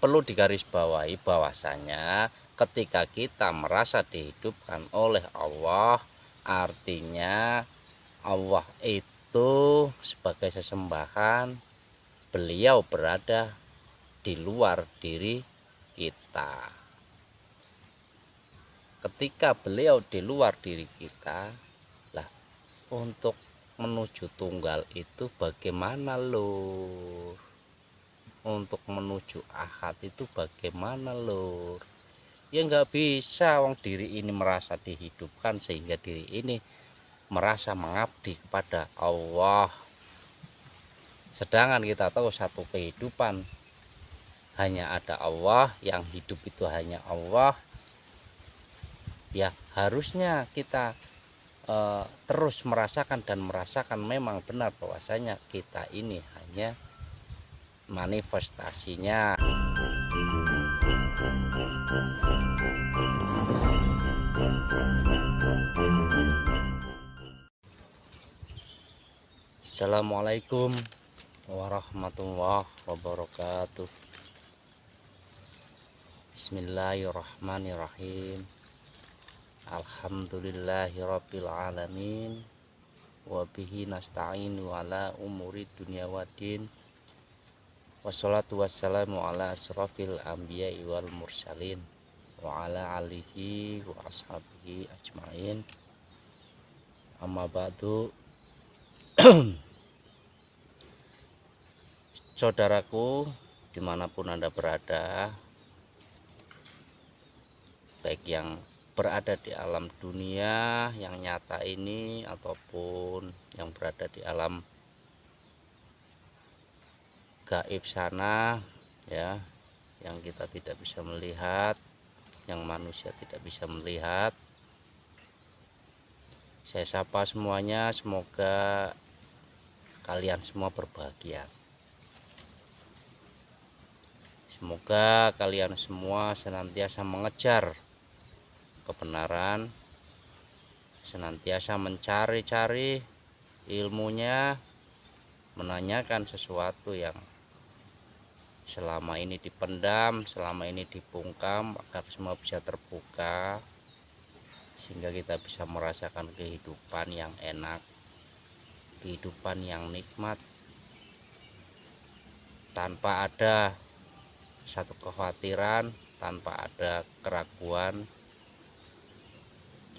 perlu digarisbawahi bahwasanya ketika kita merasa dihidupkan oleh Allah, artinya Allah itu sebagai sesembahan, beliau berada di luar diri kita. Ketika beliau di luar diri kita, lah untuk menuju tunggal itu bagaimana lur? Untuk menuju ahad itu bagaimana lur? Ya nggak bisa, wong diri ini merasa dihidupkan sehingga diri ini merasa mengabdi kepada Allah. Sedangkan kita tahu satu kehidupan hanya ada Allah, yang hidup itu hanya Allah. Ya harusnya kita terus merasakan memang benar bahwasanya kita ini hanya manifestasinya. Assalamualaikum warahmatullahi wabarakatuh. Bismillahirrahmanirrahim. Alhamdulillahirabbil alamin. Wa bihi nasta'inu ala umuri dunya waddin. Wassalatu wassalamu ala asrafil anbiya'i wal mursalin wa ala alihi wa ashabihi ajmain. Amma ba'du. Saudaraku, dimanapun Anda berada, baik yang berada di alam dunia yang nyata ini ataupun yang berada di alam gaib sana, ya, yang kita tidak bisa melihat, yang manusia tidak bisa melihat. Saya sapa semuanya, semoga kalian semua berbahagia. Semoga kalian semua senantiasa mengejar kebenaran, senantiasa mencari-cari ilmunya, menanyakan sesuatu yang selama ini dipendam, selama ini dibungkam, agar semua bisa terbuka, sehingga kita bisa merasakan kehidupan yang enak, kehidupan yang nikmat, tanpa ada satu kekhawatiran, tanpa ada keraguan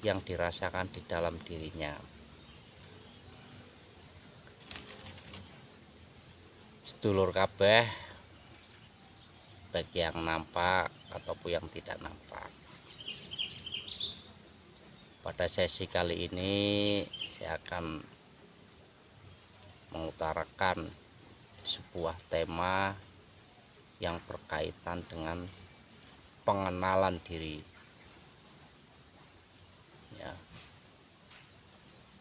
yang dirasakan di dalam dirinya. Sedulur kabeh, baik yang nampak ataupun yang tidak nampak. Pada sesi kali ini saya akan mengutarakan sebuah tema yang berkaitan dengan pengenalan diri. Ya.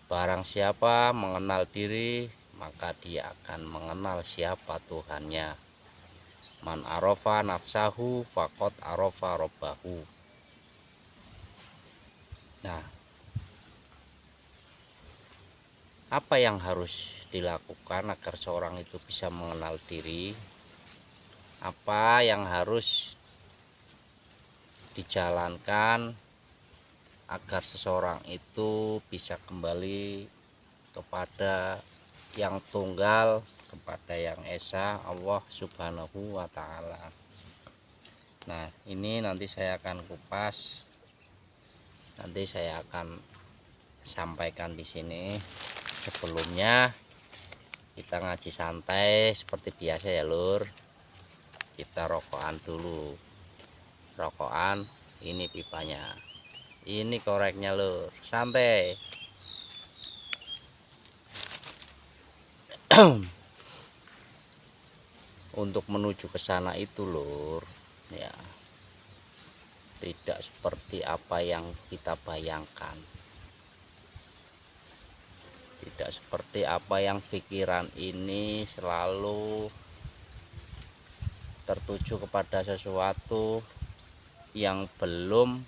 Barang siapa mengenal diri, maka dia akan mengenal siapa Tuhannya. Man arafa nafsahu faqad arafa rabbahu. Nah, apa yang harus dilakukan agar seorang itu bisa mengenal diri? Apa yang harus dijalankan agar seseorang itu bisa kembali kepada yang tunggal, kepada yang esa, Allah Subhanahu wa Ta'ala. Nah, ini nanti saya akan kupas, nanti saya akan sampaikan di sini. Sebelumnya kita ngaji santai seperti biasa ya lur. Kita rokokan dulu. Rokokan, ini pipanya, ini koreknya lur, santai. Untuk menuju ke sana itu lur, ya, tidak seperti apa yang kita bayangkan, tidak seperti apa yang pikiran ini selalu tertuju kepada sesuatu yang belum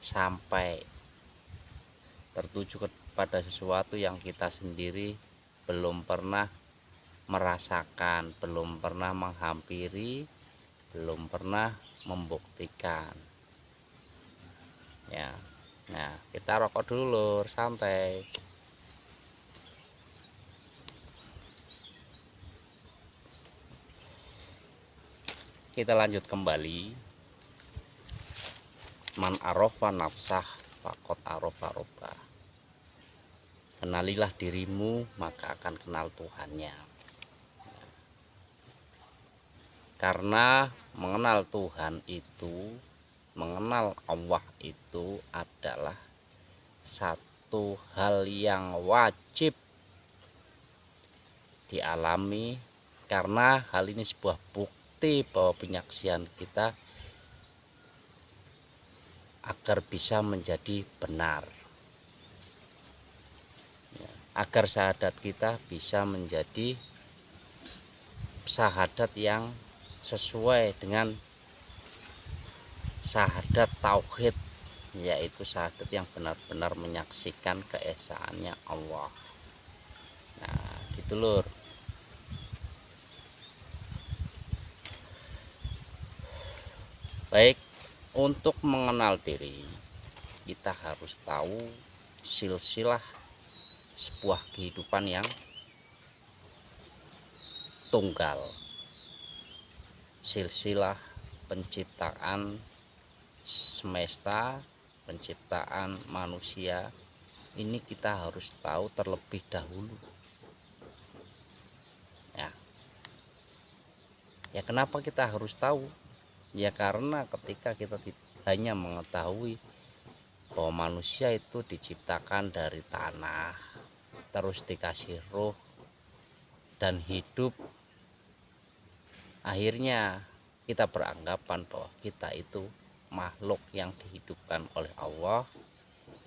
sampai, tertuju kepada sesuatu yang kita sendiri belum pernah merasakan, belum pernah menghampiri, belum pernah membuktikan ya. Nah, kita rokok dulu Lur, santai. Kita lanjut kembali. Man arofa nafsah fakot arofa robbah. Kenalilah dirimu maka akan kenal Tuhannya. Karena mengenal Tuhan itu, mengenal Allah itu adalah satu hal yang wajib dialami, karena hal ini sebuah bukti bahwa penyaksian kita agar bisa menjadi benar, agar syahadat kita bisa menjadi syahadat yang sesuai dengan syahadat tauhid, yaitu syahadat yang benar-benar menyaksikan keesaannya Allah. Nah, gitu Lur. Baik, untuk mengenal diri kita harus tahu silsilah sebuah kehidupan yang tunggal, silsilah penciptaan semesta, penciptaan manusia. Ini kita harus tahu terlebih dahulu ya. Kenapa kita harus tahu? Ya karena ketika kita hanya mengetahui bahwa manusia itu diciptakan dari tanah, terus dikasih roh dan hidup, akhirnya kita beranggapan bahwa kita itu makhluk yang dihidupkan oleh Allah,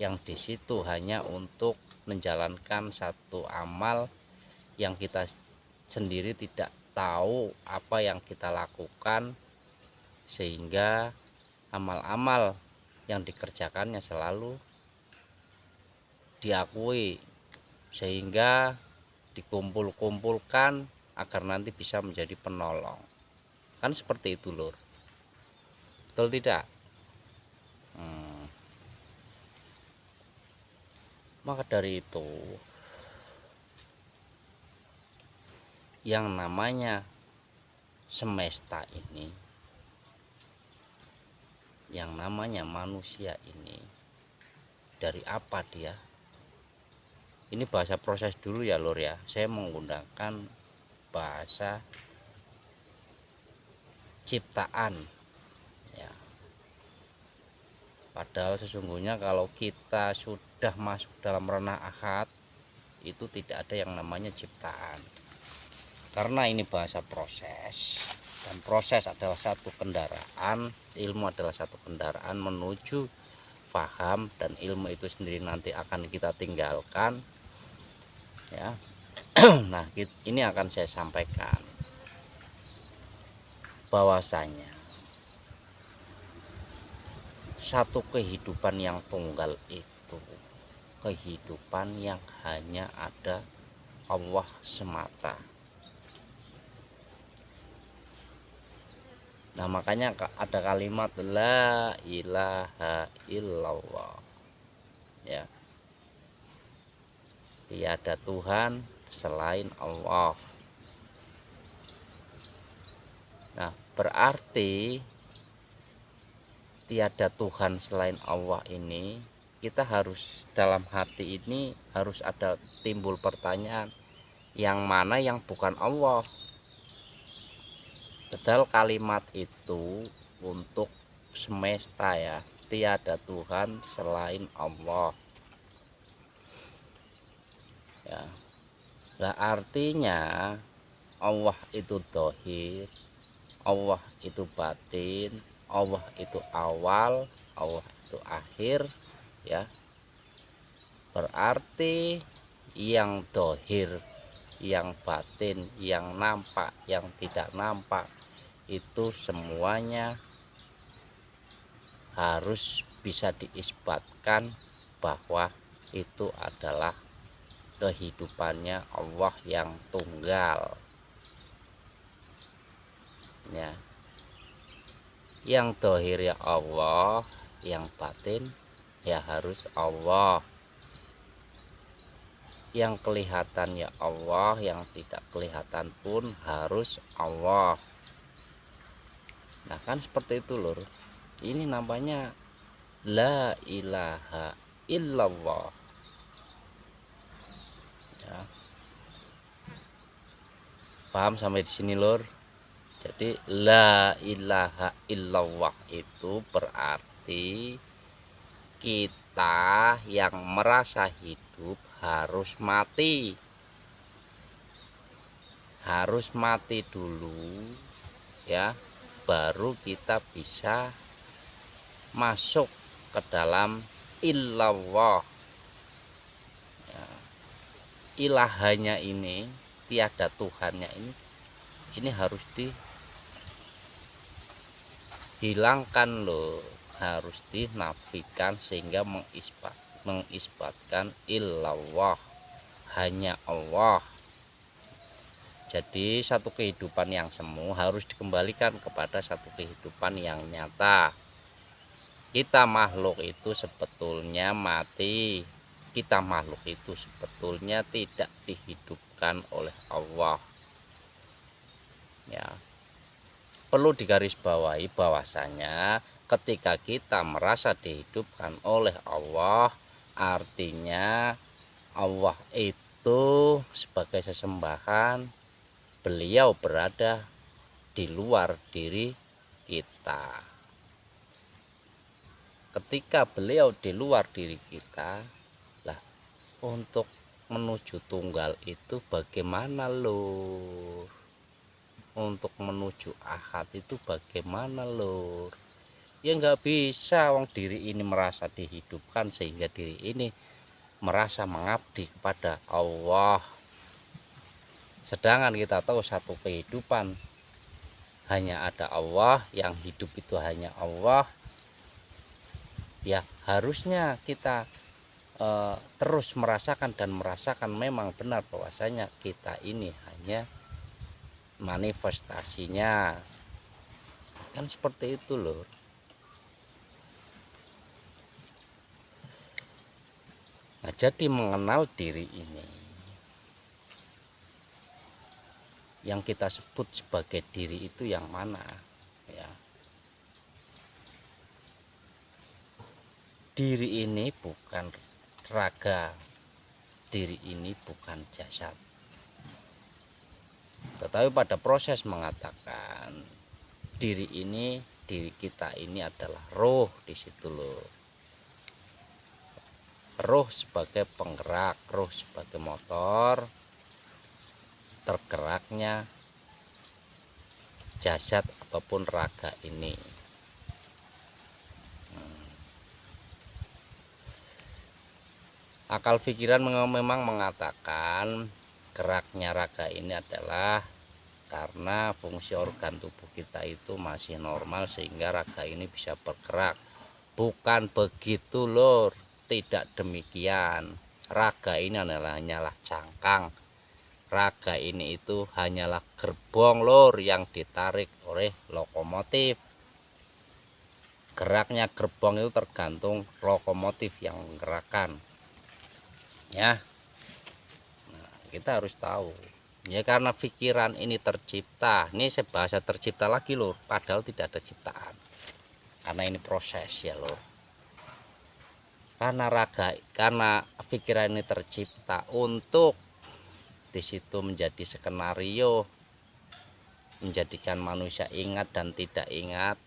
yang di situ hanya untuk menjalankan satu amal yang kita sendiri tidak tahu apa yang kita lakukan, sehingga amal-amal yang dikerjakannya selalu diakui, sehingga dikumpul-kumpulkan agar nanti bisa menjadi penolong. Kan seperti itu Lur, betul tidak? Maka dari itu, yang namanya semesta ini, yang namanya manusia ini, dari apa dia? Ini bahasa proses dulu ya Lur ya. Saya menggunakan bahasa ciptaan ya. Padahal sesungguhnya kalau kita sudah masuk dalam ranah ahad, itu tidak ada yang namanya ciptaan. Karena ini bahasa proses, dan proses adalah satu kendaraan, ilmu adalah satu kendaraan menuju paham, dan ilmu itu sendiri nanti akan kita tinggalkan ya. Nah, ini akan saya sampaikan bahwasanya satu kehidupan yang tunggal itu kehidupan yang hanya ada Allah semata. Nah, makanya ada kalimat la ilaha illallah ya. Tiada Tuhan selain Allah. Nah, berarti tiada Tuhan selain Allah ini, kita harus dalam hati ini harus ada timbul pertanyaan, yang mana yang bukan Allah? Padahal kalimat itu untuk semesta ya, tiada Tuhan selain Allah ya. Nah, artinya Allah itu dohir, Allah itu batin, Allah itu awal, Allah itu akhir ya. Berarti yang dohir, yang batin, yang nampak, yang tidak nampak, itu semuanya harus bisa diisbatkan bahwa itu adalah kehidupannya Allah yang tunggal ya. Yang dohir ya Allah, yang batin ya harus Allah. Yang kelihatan ya Allah, yang tidak kelihatan pun harus Allah. Nah kan seperti itu lur. Ini namanya la ilaha illallah ya. Paham sampai di sini lur? Jadi la ilaha illallah itu berarti kita yang merasa hidup harus mati. Harus mati dulu ya, baru kita bisa masuk ke dalam illallah ya. Ilahanya ini, tiada Tuhannya ini harus dihilangkan loh, harus dinafikan sehingga mengisbatkan illallah, hanya Allah. Jadi satu kehidupan yang semu harus dikembalikan kepada satu kehidupan yang nyata. Kita makhluk itu sebetulnya mati. Kita makhluk itu sebetulnya tidak dihidupkan oleh Allah. Ya. Perlu digarisbawahi bahwasanya ketika kita merasa dihidupkan oleh Allah, artinya Allah itu sebagai sesembahan, beliau berada di luar diri kita. Ketika beliau di luar diri kita, lah untuk menuju tunggal itu bagaimana lur? Untuk menuju ahad itu bagaimana lur? Ya nggak bisa, wong diri ini merasa dihidupkan sehingga diri ini merasa mengabdi kepada Allah. Sedangkan kita tahu satu kehidupan hanya ada Allah, yang hidup itu hanya Allah. Ya harusnya kita terus merasakan dan merasakan memang benar bahwasanya kita ini hanya manifestasinya. Kan seperti itu loh. Nah, jadi mengenal diri ini yang kita sebut sebagai diri itu yang mana ya. Diri ini bukan raga, diri ini bukan jasad. Tetapi pada proses mengatakan diri ini, diri kita ini adalah roh di situ loh. Roh sebagai penggerak, roh sebagai motor tergeraknya jasad ataupun raga ini. Akal pikiran memang mengatakan geraknya raga ini adalah karena fungsi organ tubuh kita itu masih normal sehingga raga ini bisa bergerak. Bukan begitu lor, tidak demikian. Raga ini hanyalah cangkang. Raga ini itu hanyalah gerbong lor yang ditarik oleh lokomotif. Geraknya gerbong itu tergantung lokomotif yang menggerakkan ya. Nah, kita harus tahu ya, karena pikiran ini tercipta. Ini saya bahasa tercipta lagi lor, padahal tidak ada ciptaan karena ini proses ya lor. Karena pikiran ini tercipta untuk di situ menjadi skenario, menjadikan manusia ingat dan tidak ingat,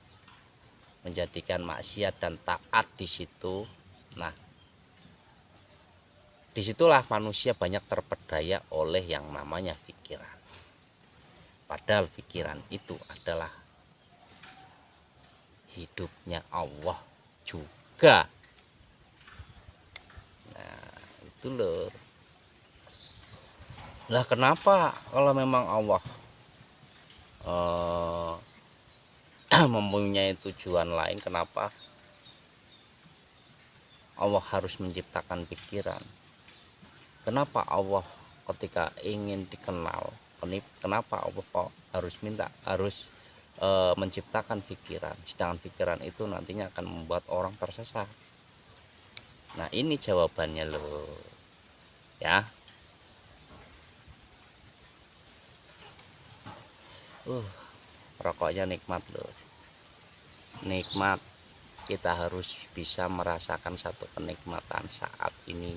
menjadikan maksiat dan taat di situ. Nah, disitulah manusia banyak terpedaya oleh yang namanya pikiran. Padahal pikiran itu adalah hidupnya Allah juga. Nah, itu loh. Lah kenapa kalau memang Allah mempunyai tujuan lain, kenapa Allah harus menciptakan pikiran? Kenapa Allah ketika ingin dikenal, kenapa Allah harus menciptakan pikiran, sedangkan pikiran itu nantinya akan membuat orang tersesat. Nah ini jawabannya loh ya. Rokoknya nikmat loh, nikmat. Kita harus bisa merasakan satu kenikmatan saat ini,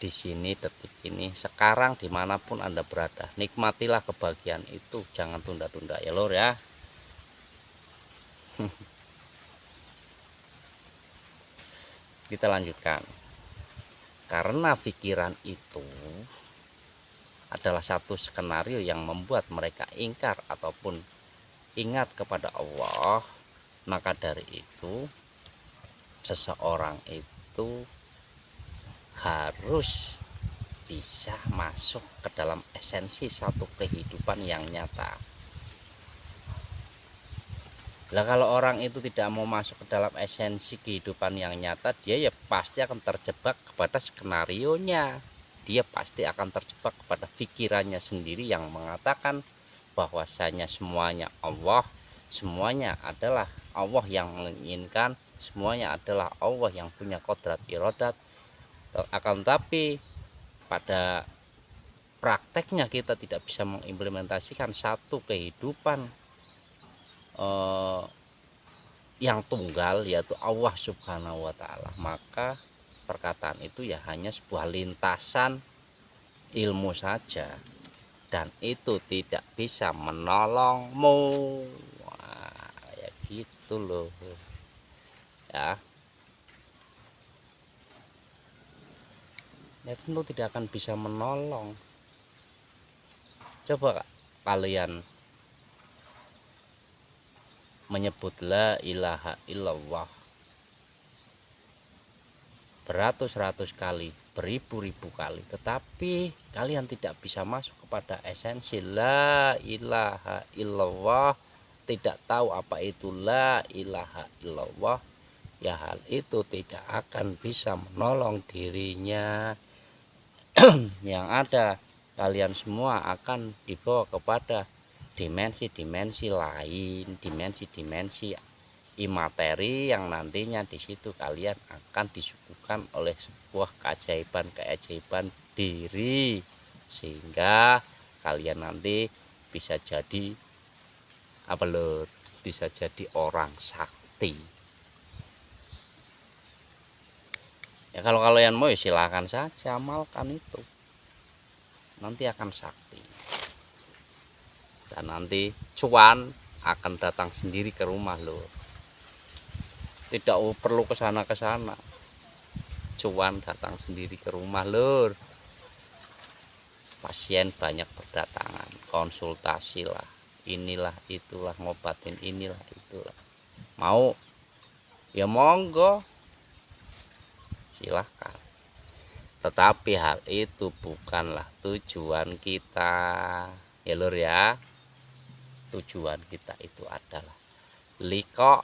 di sini, detik ini, sekarang, dimanapun Anda berada. Nikmatilah kebahagiaan itu, jangan tunda-tunda ya lor ya. Kita lanjutkan. Karena pikiran itu adalah satu skenario yang membuat mereka ingkar ataupun ingat kepada Allah, maka dari itu seseorang itu harus bisa masuk ke dalam esensi satu kehidupan yang nyata. Lah kalau orang itu tidak mau masuk ke dalam esensi kehidupan yang nyata, dia ya pasti akan terjebak kepada skenarionya. Dia pasti akan terjebak kepada pikirannya sendiri yang mengatakan bahwasanya semuanya Allah, semuanya adalah Allah yang menginginkan, semuanya adalah Allah yang punya kodrat irodat. Akan tetapi pada prakteknya kita tidak bisa mengimplementasikan satu kehidupan yang tunggal, yaitu Allah Subhanahu wa Ta'ala. Maka perkataan itu ya hanya sebuah lintasan ilmu saja, dan itu tidak bisa menolongmu. Wah, ya gitu loh ya. Ya tentu tidak akan bisa menolong. Coba kalian menyebut la ilaha illallah beratus-ratus kali, beribu-ribu kali, tetapi kalian tidak bisa masuk kepada esensi la ilaha illallah, tidak tahu apa itu la ilaha illallah, ya hal itu tidak akan bisa menolong dirinya. Yang ada kalian semua akan dibawa kepada dimensi-dimensi lain, dimensi-dimensi imateri yang nantinya di situ kalian akan disuguhkan oleh sebuah keajaiban-keajaiban diri, sehingga kalian nanti bisa jadi apa lur, bisa jadi orang sakti. Ya kalau kalian mau ya silahkan saja amalkan itu, nanti akan sakti, dan nanti cuan akan datang sendiri ke rumah loh. Tidak perlu kesana, cuan datang sendiri ke rumah lur. Pasien banyak berdatangan, konsultasi lah, inilah itulah, ngobatin inilah itulah. Mau ya monggo, silahkan. Tetapi hal itu bukanlah tujuan kita ya lur ya. Tujuan kita itu adalah liqa,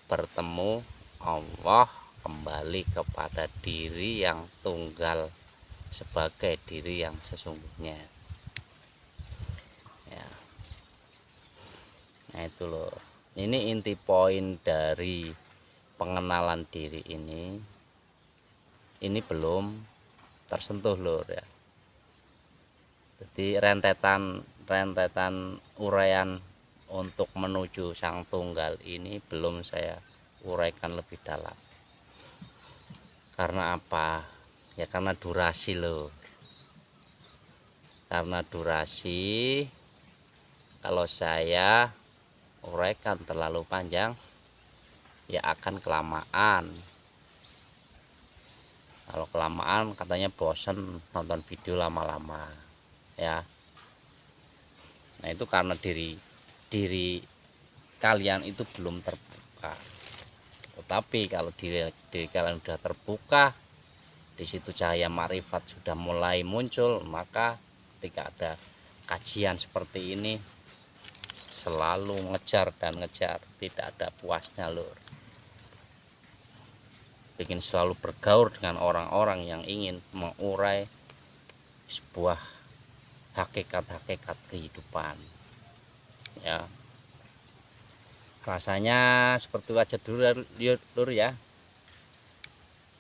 bertemu Allah, kembali kepada diri yang tunggal sebagai diri yang sesungguhnya ya. Nah itu loh, ini inti poin dari pengenalan diri ini belum tersentuh lur ya. Jadi rentetan uraian untuk menuju sang tunggal ini belum saya uraikan lebih dalam. Karena apa? Ya karena durasi loh. Karena durasi, kalau saya uraikan terlalu panjang ya akan kelamaan. Kalau kelamaan katanya bosen nonton video lama-lama ya. Nah itu karena diri kalian itu belum terbuka. Tetapi kalau diri kalian sudah terbuka, di situ cahaya makrifat sudah mulai muncul, maka ketika ada kajian seperti ini selalu ngejar dan ngejar, tidak ada puasnya lur. Bikin selalu bergaul dengan orang-orang yang ingin mengurai sebuah hakikat-hakikat kehidupan. ya. Rasanya seperti wajah dulu lur ya,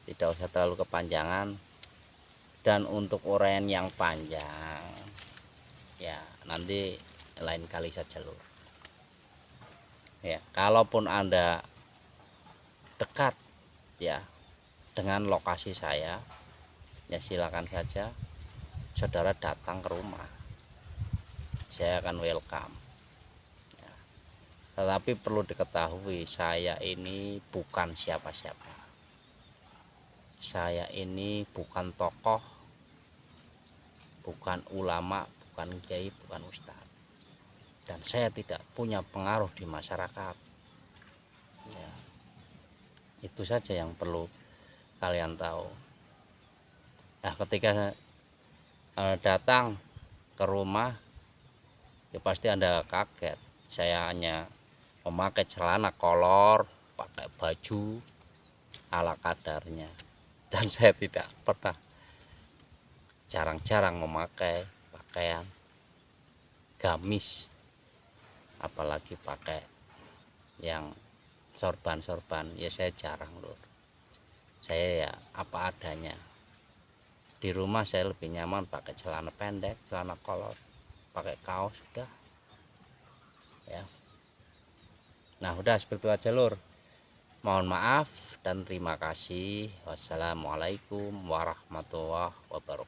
tidak usah terlalu kepanjangan. Dan untuk uraian yang panjang ya nanti lain kali saja lur ya. Kalaupun Anda dekat ya dengan lokasi saya, ya silakan saja saudara datang ke rumah, saya akan welcome ya. Tetapi perlu diketahui, saya ini bukan siapa-siapa, saya ini bukan tokoh, bukan ulama, bukan kiai, bukan ustadz, dan saya tidak punya pengaruh di masyarakat ya. Itu saja yang perlu kalian tahu. Nah, ketika datang ke rumah ya pasti Anda kaget, saya hanya memakai celana kolor, pakai baju ala kadarnya, dan saya tidak pernah, jarang-jarang memakai pakaian gamis, apalagi pakai yang sorban-sorban ya, saya jarang lur. Saya ya apa adanya. Di rumah saya lebih nyaman pakai celana pendek, celana kolor, pakai kaos sudah ya. Nah udah seperti itu aja lur. Mohon maaf dan terima kasih. Wassalamualaikum warahmatullahi wabarakatuh.